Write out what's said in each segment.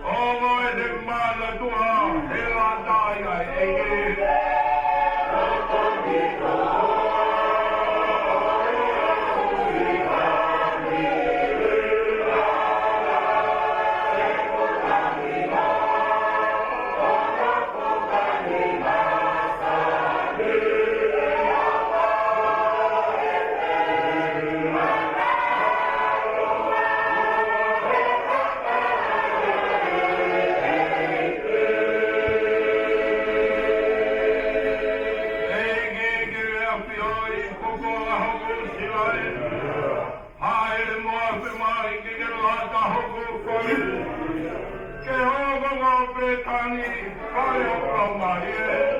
Oh, my, the mother to her, hell, I die, Tani, Kaya Kamaye.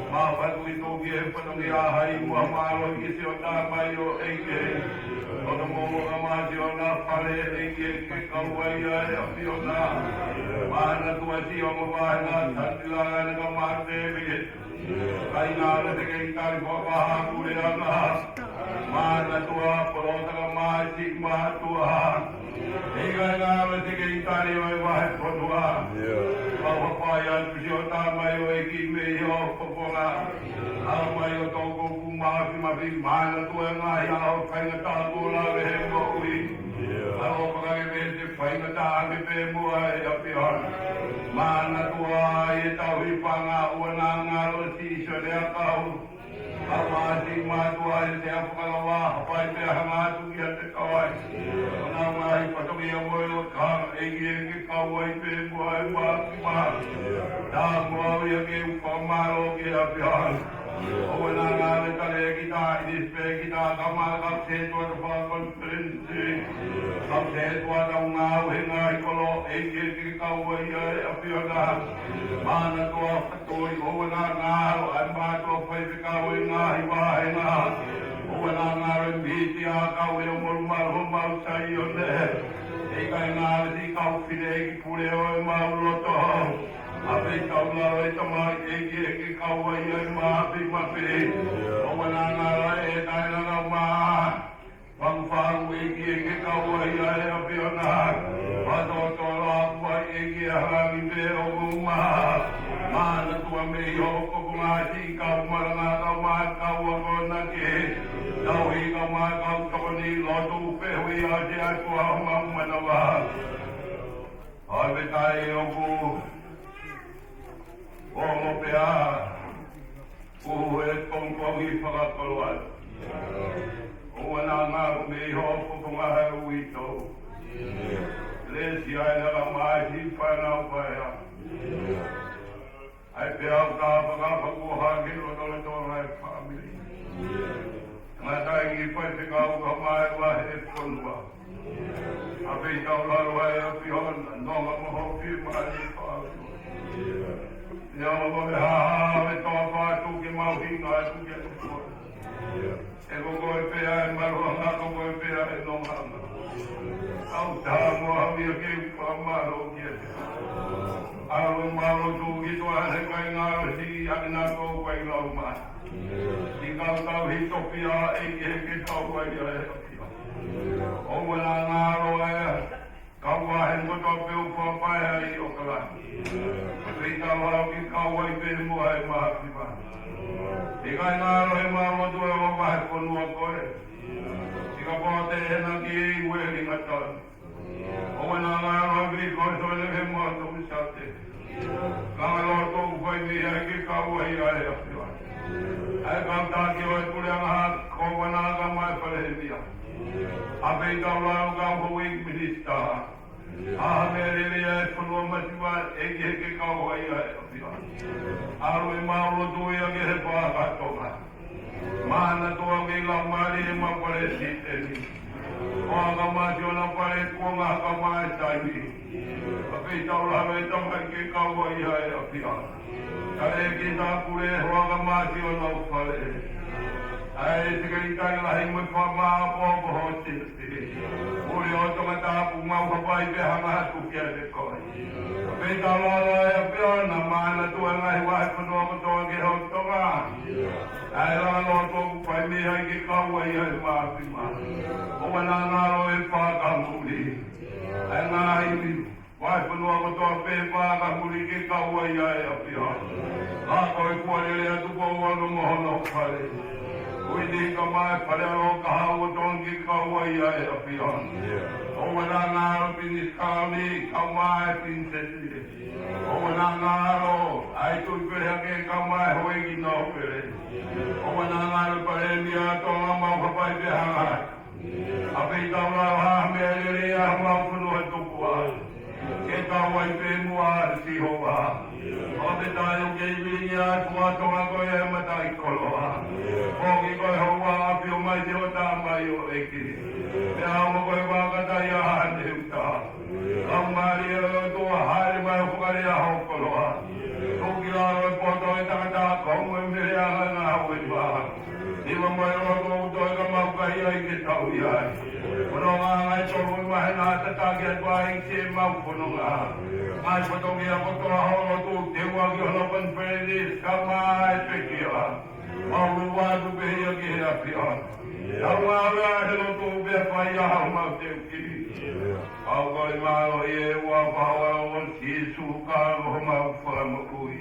Mapatu ito kiye panong iahay mo amalo isi o tamayo eke. O na mo amasi o na pare eke kawaya api o na. Mana tuwa si o mabahay na tandilangan ng amatebi. Kaya nga na tingin kari po mahakuli ang mana tuwa porota ka masik matuwa. Ika nga na tingin kari o mabahay po tuwa. Papayan siyo tamayo eke meyo poponga. Ang mayo toko kumaki mapi mana tuwa nga yaw kaya nga tago la mo uwi. Ako pagkakibete kaya nga taagi pe mo ay apihan. Mana tuwa itaw ipanga wana nga rosisyo niya kao. Amasing matuwa siya pangalawa kapay siya hangatong yate kaway. Unang ay patuloy mo yung kang iging kaway pe mo ay makima. Dahil mo yung iyong pamalo kaya pihan. O wala nga rin talaga kita, inispe kita kamal kapseto at pagkonferensi. Kapseto at ang ngawin nga ikolo, iging kaway ay apihan na. Mana tuwa patuloy, o wala nga rin matuwa pa ikaway nga ibahay na. O wala nga rin biti akaway ang humal sa iyo na. Ikay nga rin ikaw pinegi puli o mauloto. Api ikaw nga rin igi kaway ay mapi. O wala nga rin tayo na naman. Pangpang igi kaway ay api na. Patotolak ba igi harami pe o guma. Mana tuwa meyo ko kumasi ikaw marangakaw makaw ako naki. Dawi ka makaw kakoni loto pewi adi ako ang manawa. Abi tayo ko. Omo pea. Uhuet kong ipakakalwat. Uwana nga kumiho ko kumahaw ito. Lesya ay nakamasi panapaya. Ay piyaw ka pagkapaguhagin o tolong ay family. Nga tayong ipatikaw kamay wahit kunwa. Api ikaw lalway apiyon, nong amahopi mali family. Yang mga ito pa tuki mauhinga tuki ito. Ego ko ipiyan maruang ako ko ipiyan nong hanga. Ang tamo ang yakin pamalo kiyete. Ang malo tuki to ay kay nga si agna ko kay lauma. Ikaw tao hito piya ay ikaw kay ay. O wala nga ro ay kawahin mo to piyo papaya ay okala. Ikaw ang ikaw ay mo ay mahapiba. Ikaw nga ro ay mamoto ay mabahit ko nuwa ko eh. Ikaw po tayo nang iiweling at taon. O wala nga ro ay biko so lagay mo at umisate. Kangalor ko upay niya ikaw ay ay apiba. Ay kang takiyo ay kulang hak ko wana ka may palahimia. Ape ikaw lang kang huwing minista. Meriliya puno masiba ege kau ay apiha. Arui maulo tuya ge pa katoka. Mana to ang ilang mali maparesiteni. O ang masyo na pare ko nga kamay tayo. Ape ikaw lang itong ege kau ay apiha. Kaya kita kure ho ang masyo na pare. Ay sige tayo lahing magpamapo bohotin. Uri o tumatapo mawapay pe hangat kukya de ko. Pe tawala ya pe na mana tuwa ngai wa ko no to ge ho to ga. Ay la no to pa mi ay ge ka wa ya ma pi ma. O wana na ro e pa ka muli. Ay ngai mi wa ko no ko to pe pa ka muli ge ka wa ya ya pi ha. La ko ko le ya tu ko wa no mo no pare. Hindi ka may palero kahawatong gikaway ay apiyon. O wala nga ro pinis kami kamay pinsesi. O wala nga ro ay tulpirake kamay huwag ginopere. O wala nga ro paremya ito ang mga kapaybihangan. Api ikaw na hameririya ang mga punuhan tukuan. Kitaway pemuan si Hoba. Ote tayong kaibinya at tumatong ako ay matay koloha. Kung ikaw Hoba api umay siyo tamayo eki. Kaya mo ko'y makatayahan himta. Ang mariyo ito hari ba yung kukariya ho koloha. Kung kilaro po ito ay takatako ia. Kono ngā ngai tolu mahe nā tatake atua i te mau kono ngā. Ngai patongi a kotoa hongo tu te waki hono panperedis ka mai peki a. Mau wadu pehi a ki hea pia. Tau ngā rea helo tu bea pai a hau mau te uki. Au koi malo i e ua paua o si suka ho mau wharamukui.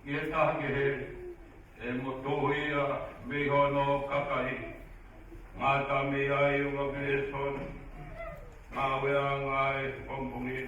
Ia tahake he, e motohia, me hono kakahi. Ngā tami ai unga me son, ngā wea ngai pongpongi.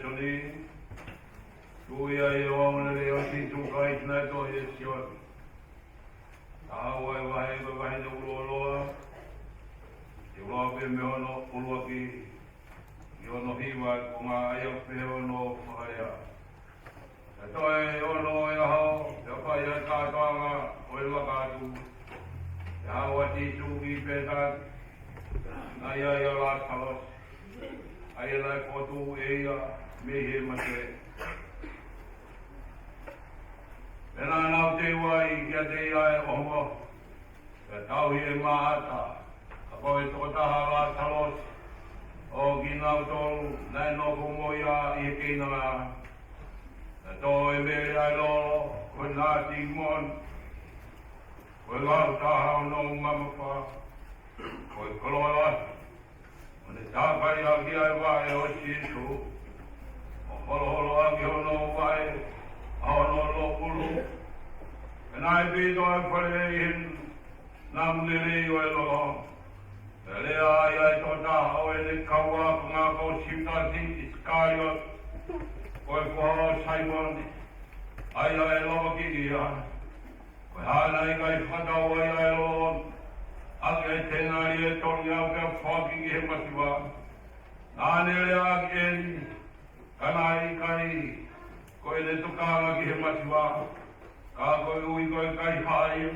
soni. Tuia e o le o si tu kai na to e sio. Awa vai no ulo. Eu logo me ono ulo ki. Eu no hiwa kuma eu pe ono faya. Então é ono e ho, eu pai a ka tanga o e waka tu. Ya wa ti tu ki pe ta. Na ya la salos. Ai la ko tu e ya me he mate. Pena nau te wai kia te ia e omo. Ka tau hi e maata. Ka koe totaha la salos. O ginau tolu, nai no kumoia i kina la. Na tō e mere ai lolo, koe nāti mon. Koe lau taha o no mamapa. Koe koloa. O ne tāpai a ki ai wae o sisu. O holo aki o no wae. Ao no lopulu. E nai pito e pare hin. Nam liri o e lolo. Lea ai tōta o e le kaua ko ngā kau Simtasi Iskariot. Koe koho Simon. Ai ai loa ki ia. Koe hana i kai whakau ai ai loa. Ake e tēnari e tongi au kia whaki ki he masiwa. Nāne lea ki eni. Kana i kai. Koe le tukanga ki he masiwa. Ka koe ui koe kai hae.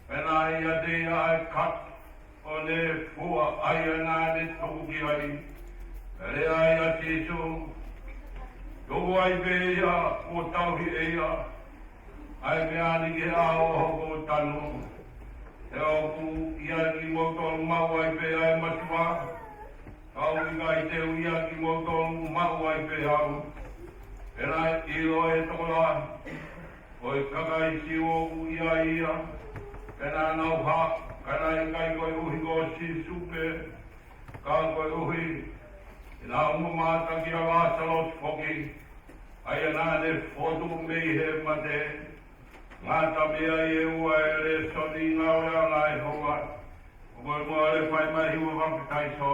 Pena i a te ai kat. O ne fua ai ana ne toku ki ai. Re ai a tisu. Toku ai pe ia o tauhi e ia. Ai me ani ki ao hoko tanu. E oku ia ki motonu mau ai pe ai masiwa. Au i kai teu ia ki motonu mau ai pe au. Pena ilo e tokola. O i kakai si o ia ia. Pena nau ha. Kana i kai koe uhi ko si supe. Ka koe uhi. I nā umamata ki a wāsalos foki. Ai anā ne fotu mei he mate. Ngāta mea i e ua e le soni ngā ora ngā e honga. O koe mua le whai mai hiwa whakitai so.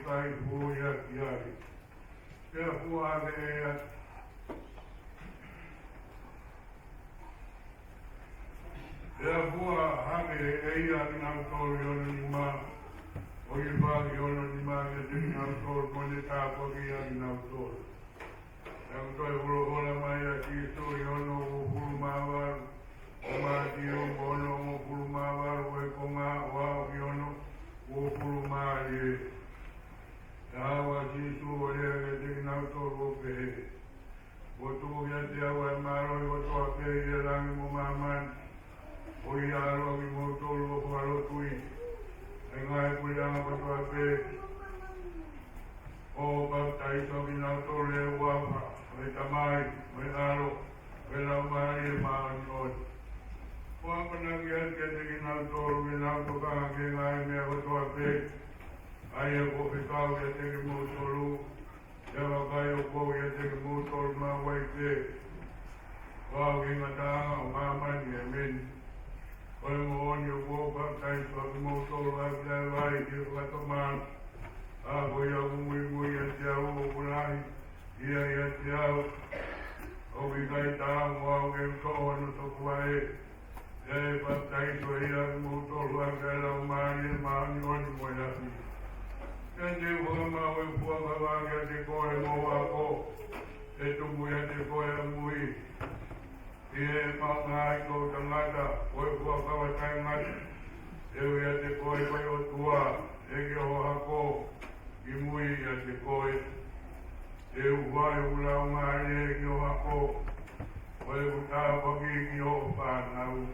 kai huia kiari. Te huare ea. Te hua hake eia ki nau tori ono ni maa. O i whaki ono ni maa ke te ki nau tori kone tāpua ki a ki nau tori. Nau toi uro hora mai a ki tori ono o huru maawaru. O maa ki ono o huru maawaru o e konga o ao ki ono o huru maa e. Tawa Jisu o rea ke te ki nau tori o pehe. O tuku kia te awa e maroi o toa pehe i e rangi mo maamani. O i aro ki mo tolu o wharo tui. E ngai pui anga patua pe. O baptaiso ki nau tolu e wapa. O e tamai, o e aro. O e lau maari e maani oi. O apana ki ake te ki nau tolu ki nau tokanga ki ngai mea patua pe. Ai e ko whikau ki te ki mo tolu. E wakai o ko ki te ki mo tolu ma wai te. Wau ki ngatanga o maamani e meni. Oi mo oni o ko baptaiso ki mo tolu a kia vai ki whato maan. A hoi a mui a te au o kurahi. Ia i a te au. O ki kai tāng o au ke mtoa no toku ae. E baptaiso ia ki mo tolu a kia lau maani e maani oni mo ia fi. E te huama o e puanga wāngia te koe mo wako. E tumu ia te koe a mui. I e maunga ai tō tangata, koe kua kawa tai ngati. E ui a te koe pai o tua, e ki o hako, i mui a te koe. E uwai ulau ngari e ki o hako, koe uta waki ki o whanau.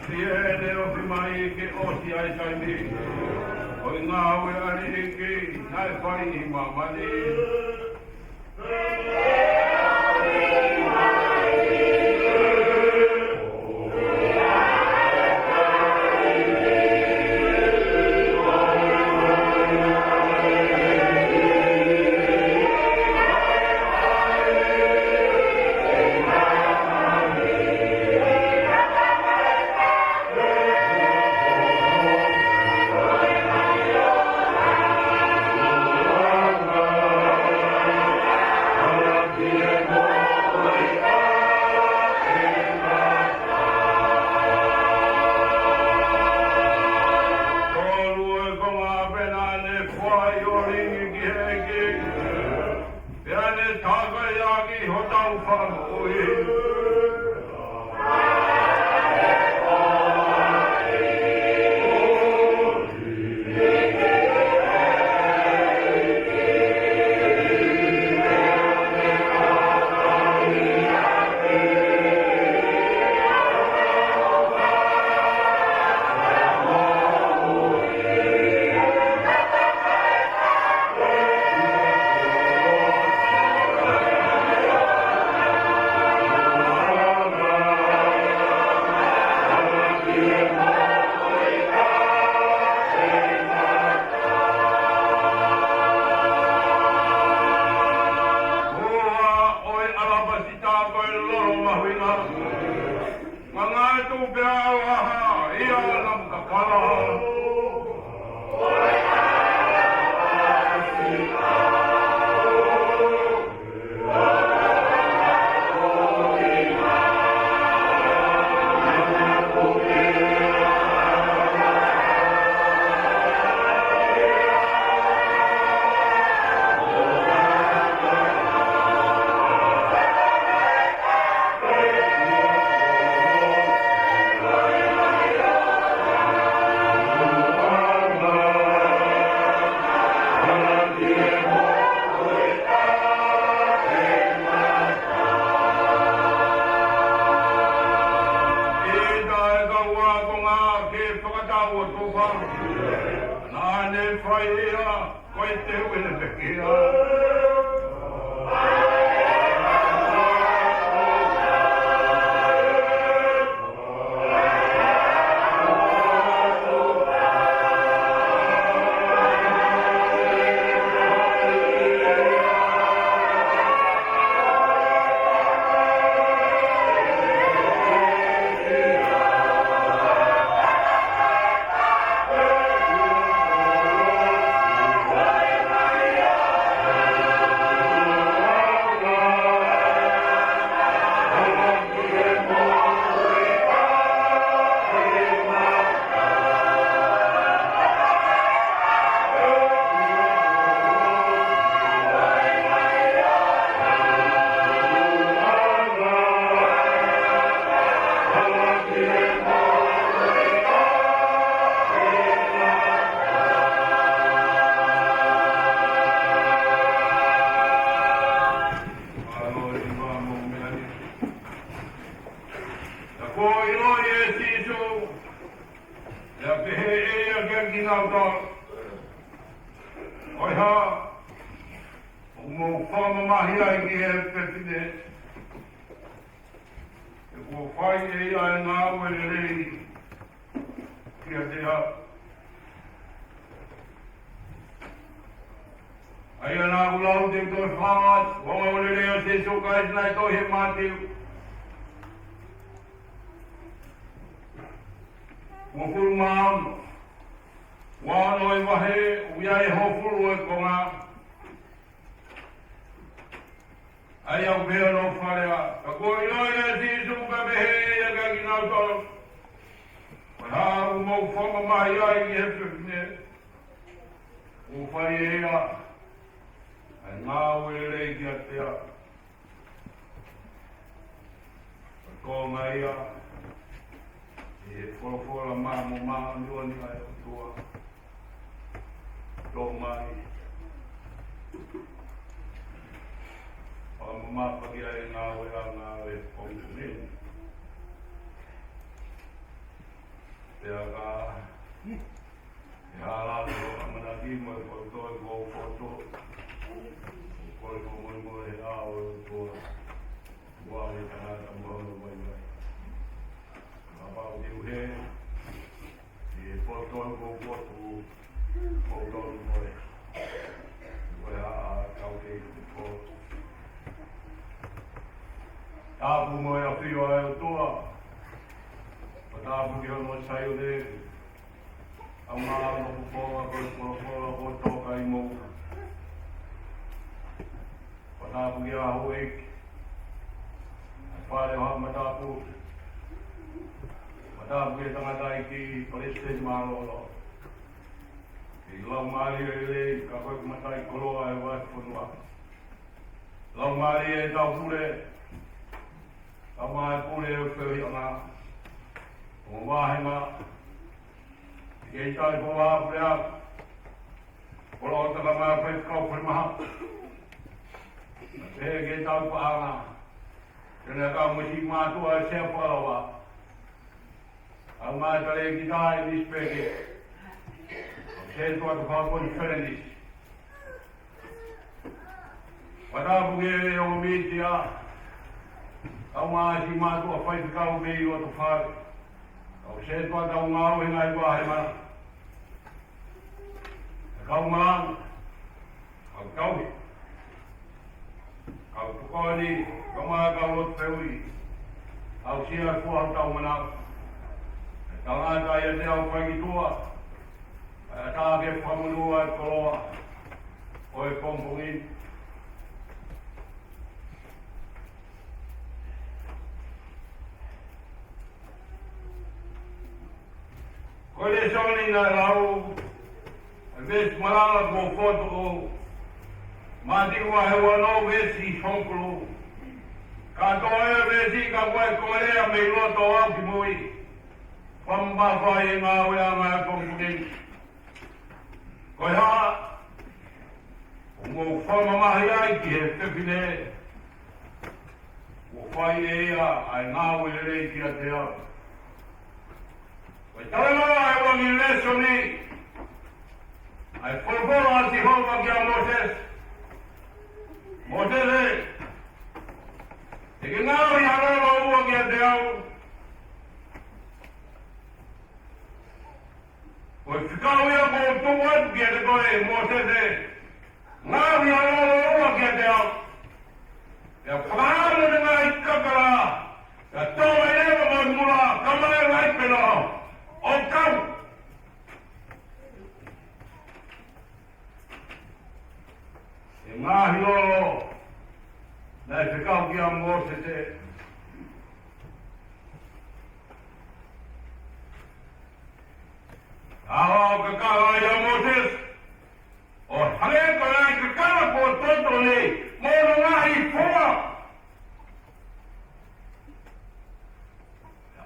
Tiene o ki mai ke o si ai sai mi. O ngā ue ani ke nai whai I mamani. ya ka ya la lo amana ki mo ko to go foto ko mo ya o ko wa ni kana mo mo mo apa o di he e foto go foto foto mo ya ka o ke ko ta mo ya pio o to ta bu yo no sai o de ama no po to kai mo ta bu ya ho ek pa le ha mata pu mata bu ya tanga dai ki poliste ma lo i lo mari le ka ko mata I kolo ai wa funwa lo mari e ta pure ama pure o pe ona o wahema e tai ko wa prea o lo ta ma pe ko pe ma e ge ta pa ana ena ka mo si ma tu a se pa wa a ma ta le ki dai ni spege se to to ka ko diferente pada buge o mi dia a ma si ma tu a fai ka o me o to fa o se to ta un ao en ai wa ma ka un ao ka ko ni ka ma ka o te ui au si a ko ta un na ka nga ta ia te au pa ki tua ta ke pa mu a ko o e kompungi ko le soni na lau ves malala ko foto ma di wa he wa no ves I fonklo ka to e ves I ka wa ko le a me lo to a ki moi pamba fa e nga wa ma kompungi ko ya mo fa ma ya ki he te fine o fa e ya ai nga wa le ki a te a Tala ai wa mi lesoni ai polvoro a Jehovah que a Moses e que não ia lá o que deu o ficou ia com tudo que de coi Moses não ia lá o que deu e plano de mais capara e toma ele mula câmera vai pelo o cão e mahilo na ficou que a Moses ao que cara ya Moses o hale cara que cara por todo le mono ai fora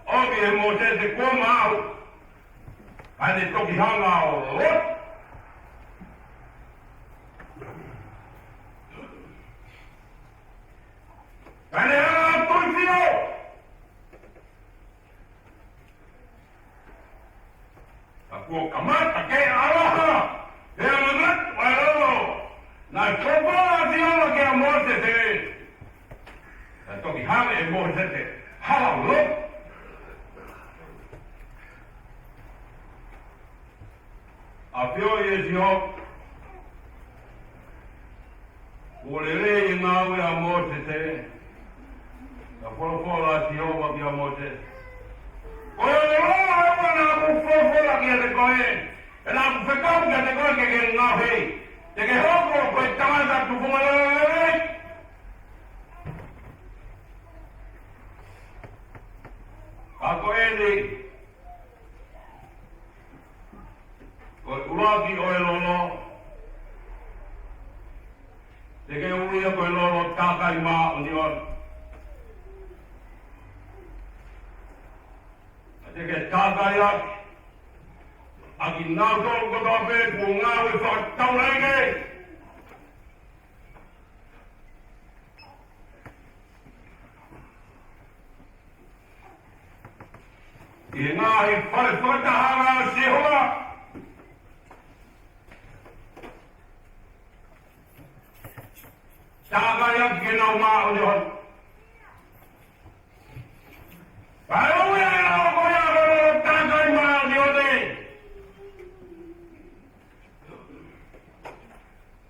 o que Moses de como ane toki hanga o lot. Ane hanga toifio. Ako kamata ke alaha. E amagat walolo. Na kopola siya ke a Moses e. Na toki hanga e Moses e. Hala lot. A pio e zio o le re na we a Moses e a folo a zio wa ki a Moses o le ro a na ku folo ki a te koe e na ku fekau ki a te koe ke na hei te ke hoko ko e tamata tu fumala a koe ni Uraki o e lono te ke uia ko e lono takai ma o ni on te ke takai a ki nau tolu ko tō pe ku ngā ui whakatau rege I ngā i whakatahanga o Sehoa. Tākai aki ke nau mā o Nehon. Pai ui ai nau koe a roro tākai mā o Nehone.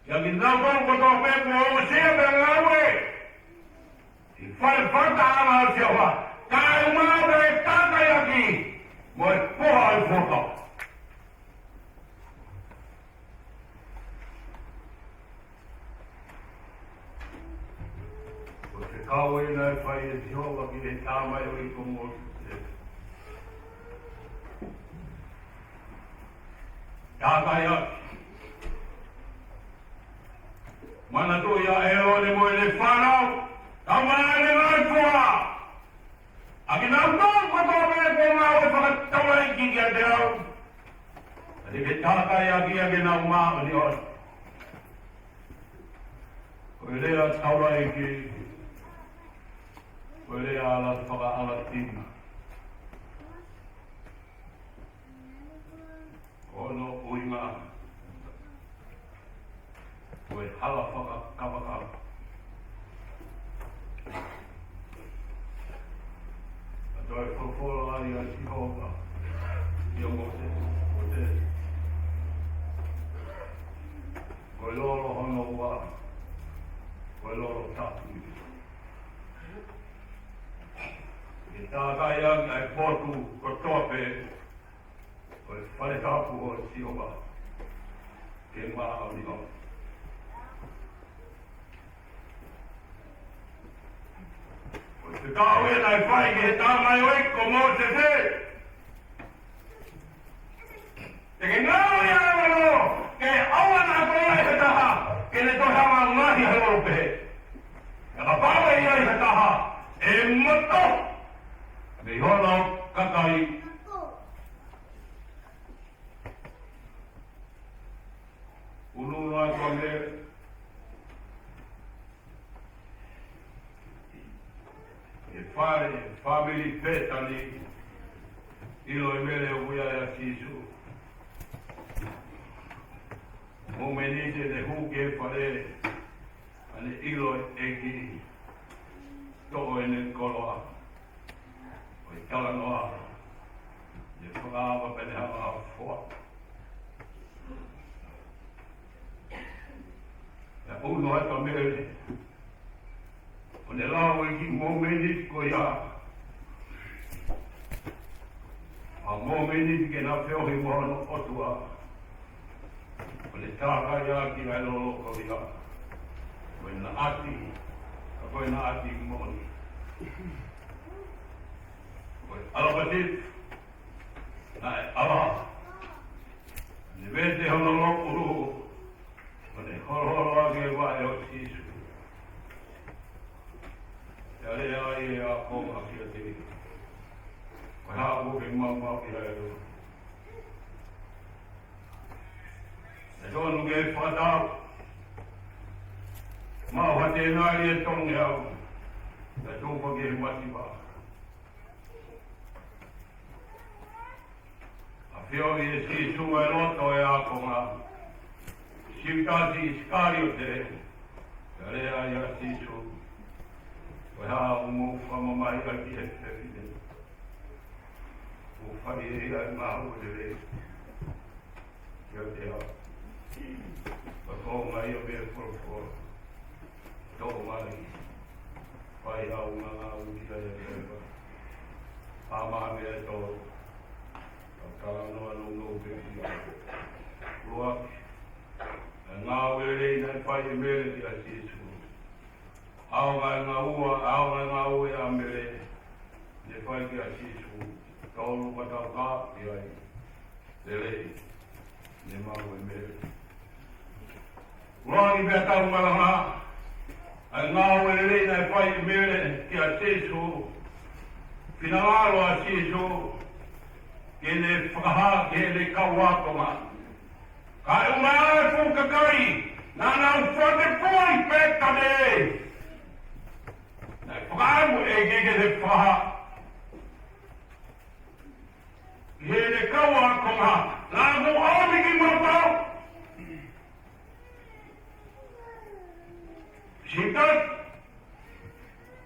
Ia ki nau kong koto pepu o sea pe ngawe. I whakatahanga o Sehoa. Kai mā o e tākai aki. Mo e poha i whaka. Kawe na whai e Jehovah ki e tāmai o i komotu. Tākai aki. Mana tu ia e o ne mo e le whanau. Tamana ne ngai pua. Aki nau tō koto me ko ngā o whakatawa i ki kia te au. Ati ke tākai aki ake nau mā o ni ora. Ko e lea taura e ki. Koe ala whaka ala tina. Kono uinga. Koe hala whaka kawakara. Atoe whakora ai a Jehovah. Ia mote, mote. Koe loro hono wa. Koe loro tatu. E tākai ang ai potu ko tope o e whare kapu o Sehoa ke mā o ni o. O te kāwe nai whai ke he tāmai oi ko mō te te. Te ke ngāo i āwaro ke aua nā koe ai he taha ke ne tohe ama ngahi he orope. E ka pāwe i ai he taha e mato. Me hono kakai. Unua kone. E whare, family petani. Ilo e mele o uia e a Sisu. Mo menite de huke whare. Ane ilo e ki. Toko ene koloa. Oi kala noa, e whakaapa pene hanga a whoa. E uno e ka mere, o ne lao e ki momenit ko ia. A momenit ke na whiohi mohono otua. O ne tāka ia ki nai lolo ko ia. Koe na ati, a koe na ati moni. Ala patit, nai ala, ne vete hono lokuru, o ne horhoro ake wae o Sisu. Te ale ai e a konga ki a te. Koe haa uke mamau ki a ero. Ne tonu ke whatau, mau hate nari e tongi au, te tūpa ke matiwa. Whiohi e Sisu e roto e akonga. Siutati Iskariote. Ka rea i a Sisu. Koe haa umu whamamai a ki e te. O whai e ai mahu e re. Kia te ha. Ka konga i o mea korofo. Tō mai. Whai au ngā uki a e rewa. Pāma mea tō. Kalanoa no no pepi. Rua. Ngā were nei whai e mere ki a Sisu. Aonga ngā ua, aonga ngā ue a mere. Ne whai ki a Sisu. Tōru patau kā ki ai. Te rei. Ne mau e mere. Rua ki pia tau maranga. Ngā were nei whai e mere ki a Sisu. Pinangaro a Sisu. Ke ne whakaha ke ne kawakonga. Ka umare fukakai, nana whate poi pētane. Nei whakaamu e ke te whakaha. Hele kawa konga. Lagu omi ki motau. Sikat.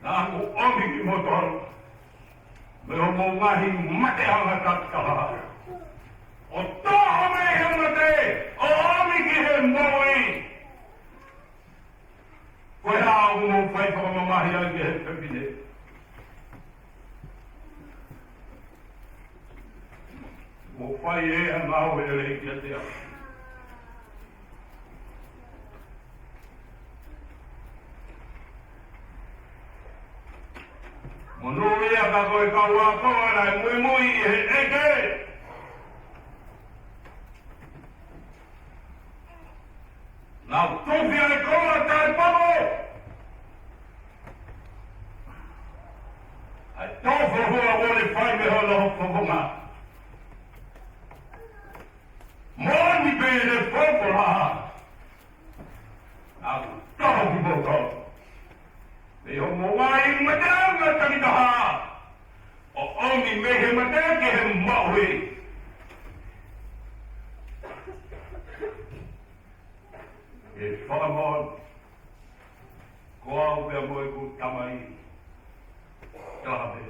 Lagu omi ki motor. Mehomo ngahi mate hangatat kaha. Oto ome hemate. Omi ki hemoi. Koe hao mo whai whamamahi ake he pepine. Mo whai e a ngāo e rei kia te au. Mo nui a ka koe kaua koa rai mui mui e he eke. Nau tuwhi ai koa tai pamo. Ai tōwho hua wole whai me hola hoko honga. Mōni pēne whokora. Nau toho ki moko. Me ho mo wai matanga tanitaha. O omi me he matake he maui. E whakamon, ko au pia moe ku tamai, tahe.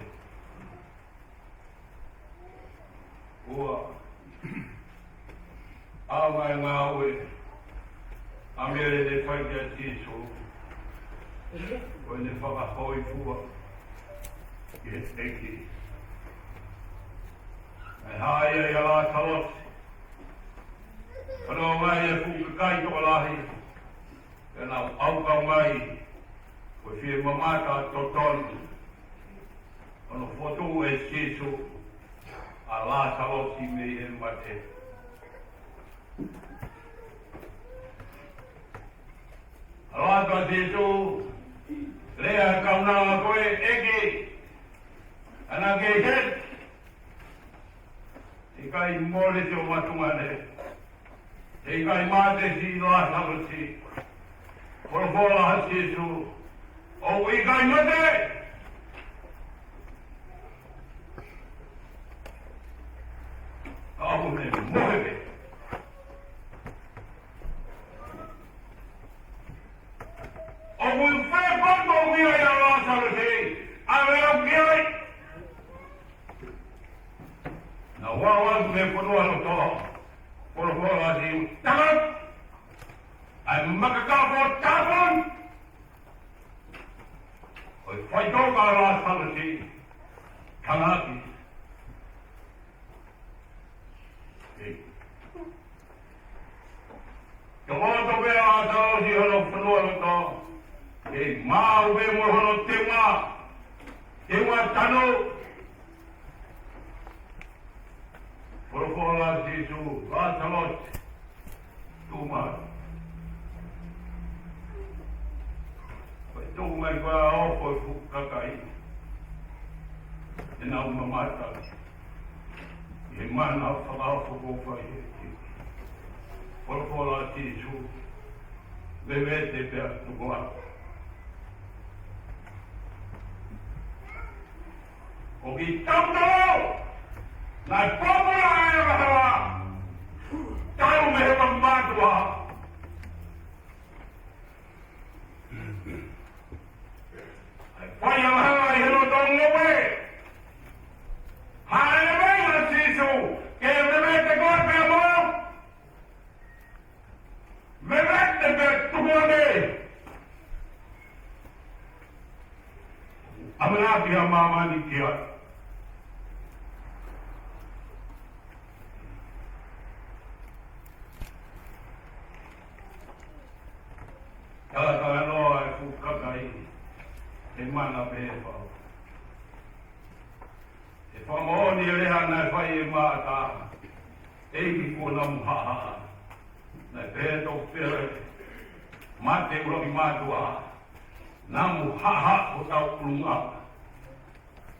Ua, aungai ngā ue, a mere ne whai kia tiso, koe ne whakahoi fua, ki he teki. Ai haia i ala talosi, Kano mai e kuka kai to lahi. Kena au kau mai. Ko fie mamata to tonu. Kano foto e sisu. A la salosi me e mate. A la ka sisu. Lea kauna koe eke. Ana ke het. Ikai mole te o matungane. Ei kai mate si la salusi. Por bola hasisu. O i kai mate. Au me mohe. O will fair bando we are la salusi. Ave o kiai. Na wawa me ponua no to. Por bola si tamat. Ai makakafo tapon. Oi fai toka la salusi. Kanaki. Tomoto be a tau si hono whanua no to. E mau be mo hono tewa. Tewa tano. Porokola sisu, vatalot. Tuma. Pai tuma i kua opo i fukakai. E nau mamata. E mana whakawha kōwhai. Porokola sisu. Bevete pia tukua. O ki tamtalo! Nai popula e rahawa! Tau me he pambatua! Ai whai a rahawa i hero tongo we! Hae mei na sisu! Ke me koe pe mo! Me pe tukua me! Amana pia mamani kia. Kala noa e fukakai, e mana pepa. E whamoni e reha nai whai e māta, e ki kona muhaha. Nai pēto pere, mate uroki mātua, nā muhaha o tau ulunga.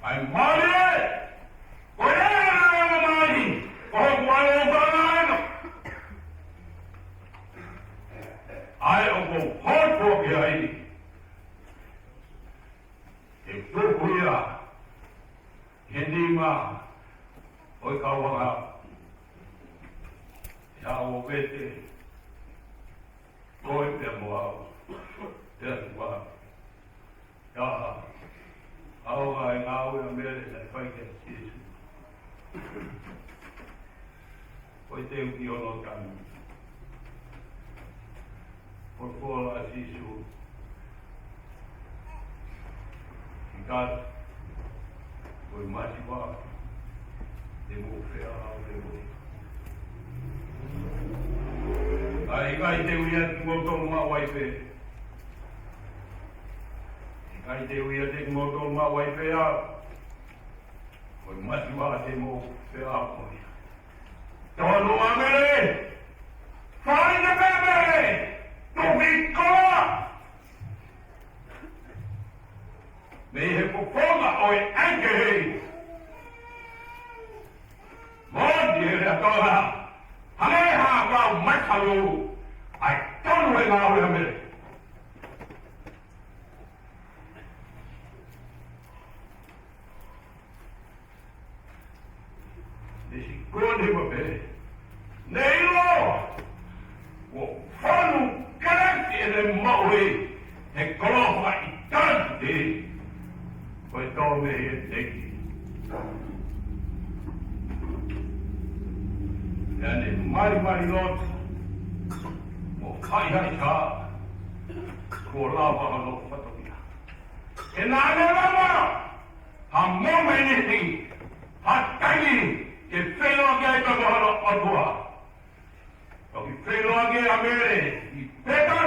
Ai mare e! Ko ea nā e mai, ko hoku alo o whangaino. Ai o ko hopo ki ai. E tuku ia. He nima. Oi kaua Chao vete. Toi te moao. Te wa. Ya. Au ai ngau na mere na fai ke Jesu. Oi te uki ono kami. Por pola Jesu. God, oi mati wa. Te mo fea au te mo. Ai kai te uia ki mo tonu ma waipe. Kai te uia te mo tonu ma waipe a. Oi mati wa te mo fea au mo. Tonu amere! Find the baby! Don't be caught! Me he poponga oi anke. Mondi he toa. Hale ha ka matalu. Ai tonu e ngau e mere. Desi kundi mo pe. Nei lo. Wo fanu kalaki e le maui. E kolofa I tanti. Poi tome e teki. Ane mari lot. Mo kai hai ka. Ko lava hano whatokia. E nāne lama. Ha mome niti. Ha tangi. Ke whenua ke aika kohana atua. Toki whenua ke a mere. I peta.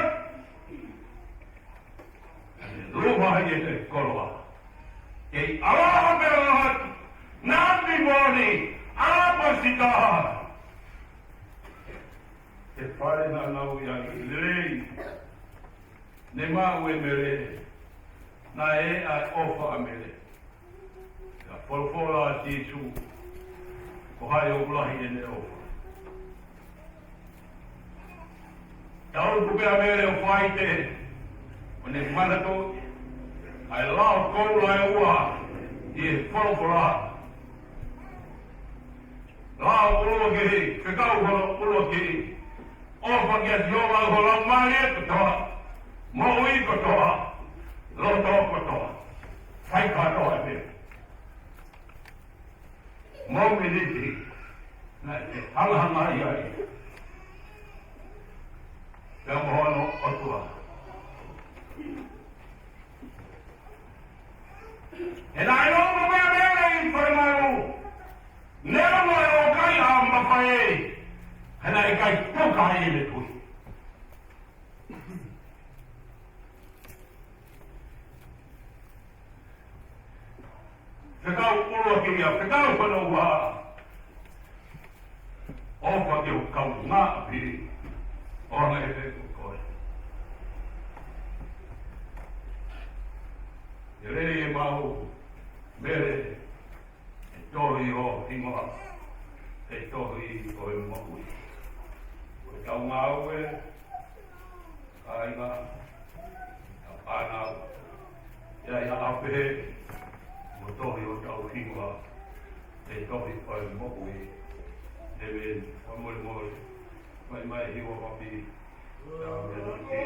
Ane lupa hai e te koroa. Kei alaha perahat, nāti mōni, āpasita. Te whare nā nau iaki, lirei, ne māu e mere, nā e ai ofa a mere. Ka wholwhora a Jesu, ko hai o ulahi e ne ofa. Tau kupe a mere o whaite, o ne manato, ai lao kou lai ua I e whorofora. Lao ulo ki, whikau horo ulo ki, ofa ki a tionga horo mani e katoa, moui katoa, loto katoa, whai katoa e pia. Moui niti, na te hangahanga I ai. Te mohono otua. And I don't know where they're in for now. Never know how I am, Papa. And I got two guys in it. Ficau puro aqui, ficau para o ar. Opa, que o cão não vi. Olha esse coisa. Ele é mau. Mere, e tohi o ingoa, e tohi o e mohui. O tau ngau e, kainga, a pānau, ia ape, o tohi o tau ingoa, e tohi o e mohui. E me, o mori, mai hiwa papi, tau me luki,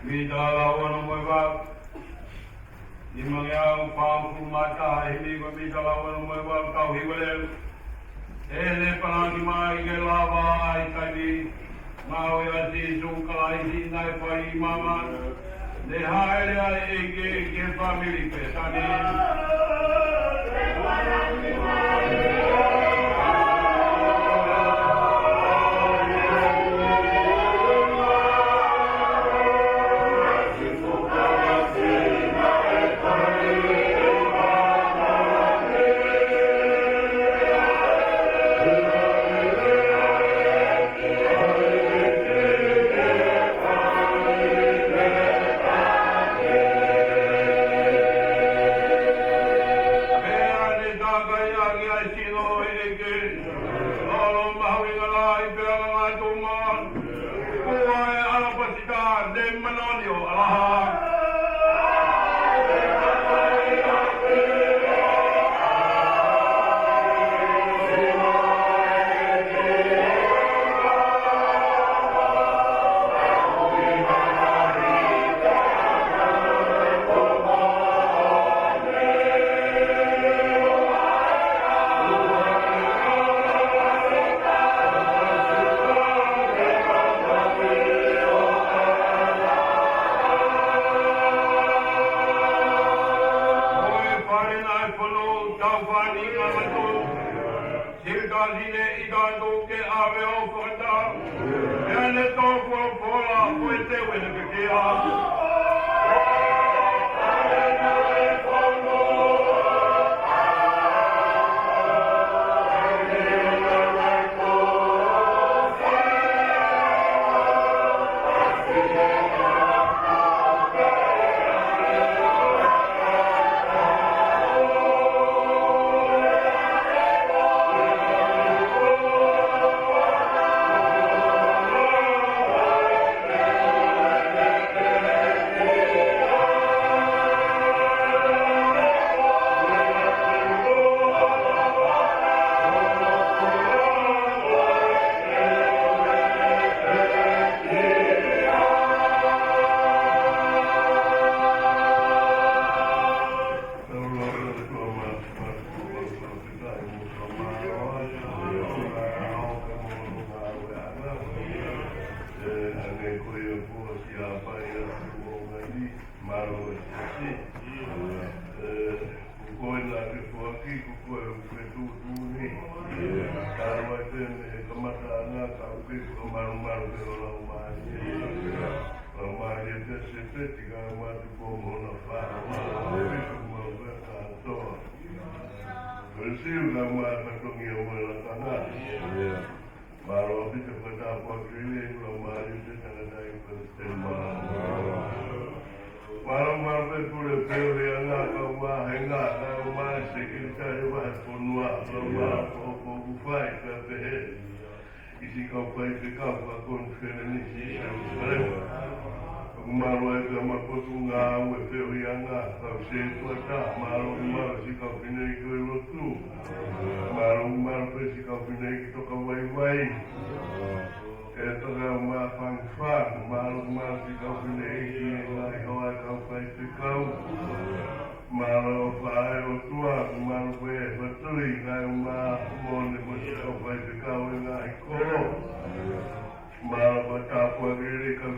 Midalawan mo ba? Di mangyang pangkumata, hindi ko midalawan mo ba? Kau hiwalel. Ele panagi maigelawa ay kadi. Mau ya si sungkalai si nai pai mama. De haile ale ege family pe tani.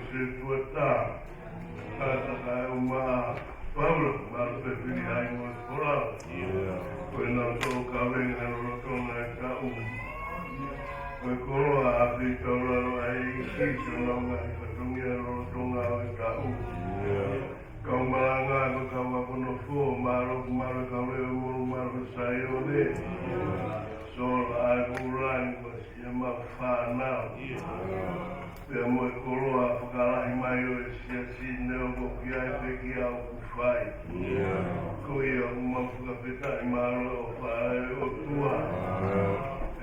se tuata. Kata kai uma Paulo, malu pe pili hai mo skola. Koe nau tō ka wenga no tōna e ka Koe koroa api tauraro ai kiso naunga i katungia no tōna e ka Kau malanga ko kau makono fō, maro ka leo moro maro sai o ne. Sola ai urani ko si ma whanau. Pea moe koroa whakarahi mai o e sia si neo ko ki ai pe ki au ku whai. Ko ia umawhuka petai maro o whae o tua.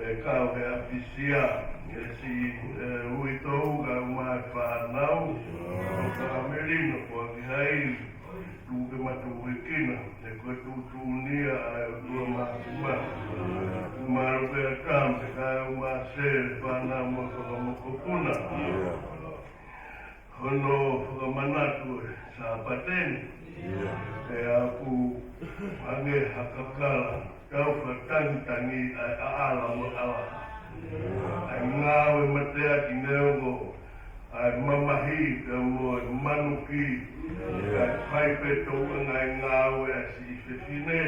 E kau he apisia. E si ui tōu ka umai whanau. O whakamerino ko ki hei. Tuke matu wikina. E koe tutunia ai o tua mahima. Maro pea kam te kai umase whanau mo whakamokopuna. Hono whakamanatu e sa pateni. E aku hange hakakala. Kau whatangitangi ai aala mo ala. Ai ngawe matea ki neongo. Ai mamahi ka mo manuki. Ai whaipeto ngai ngawe a si whewhine.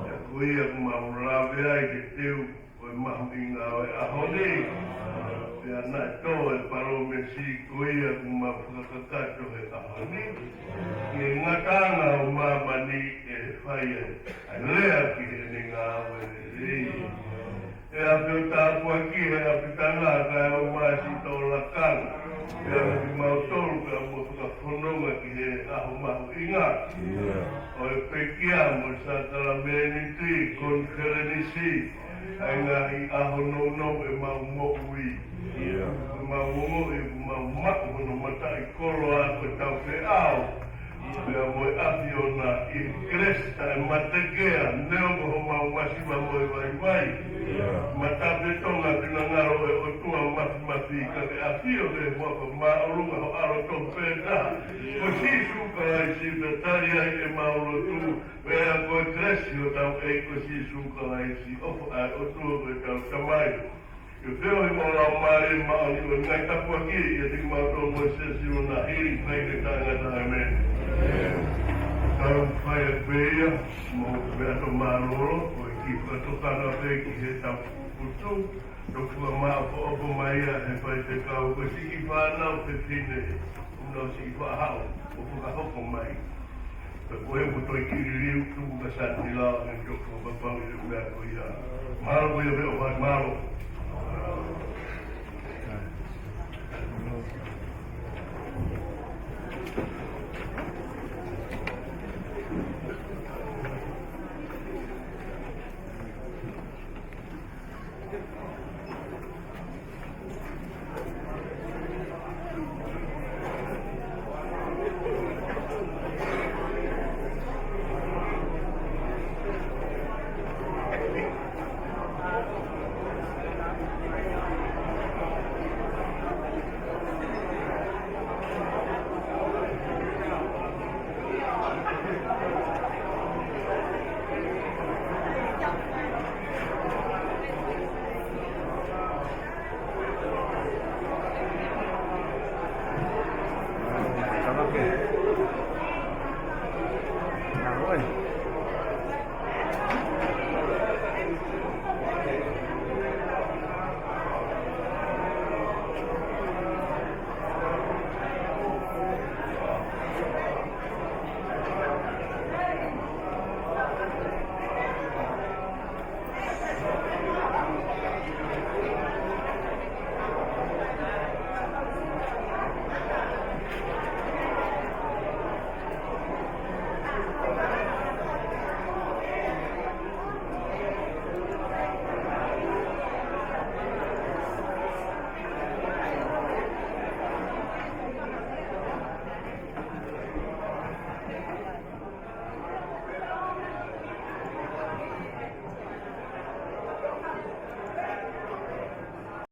E kuia kumamurawe ai te teu. Koe mahu i ngawe ahone. Pea nai tō e paro me si kuia kumawhakakato he ahone. Ki e ngatanga o mamani e whaia. Ai lea ki he ni ngawe rei. E api o tāpua ki he api tangata e o maasi tō lakanga. E api mautolu ka mo whakawhanonga ki he aho mahu inga. O e pekia mo sa tala meni ti konferenisi. Ai ngahi aho no e mau mo'ui. E mau mongo e mau mako hono mata i koro ako e tau pe au. Pea moe api o na i kresta e matekea. Neongo ho mau wasiwa moe vai. Matape tonga pina ngaro e o tua mafi ka ke apio ke waka maorunga ho aro tō pēta. Ko si suka ai si betari ai e mauro tu. Pea koe kresi o tau e ko si suka ai si ofo ai o tua koe tau tamai. Yo veo i maura o mare maoni o ngai tapu aki i e tiki mauro mo sesi o na hiri kai ke tangata ai me. Tau whai e peia mo vea to maroro o i ki whatokana pe ki he tau putu. Tokua maa po opo maia he whai te kau ko siki whanau pe tine. Unau siki whahau o whakahoko mai. Pe koe mo toi kiri riu tu ka sati lao nge toko papau i mea ko ia. Maro ko ia veo whai maro.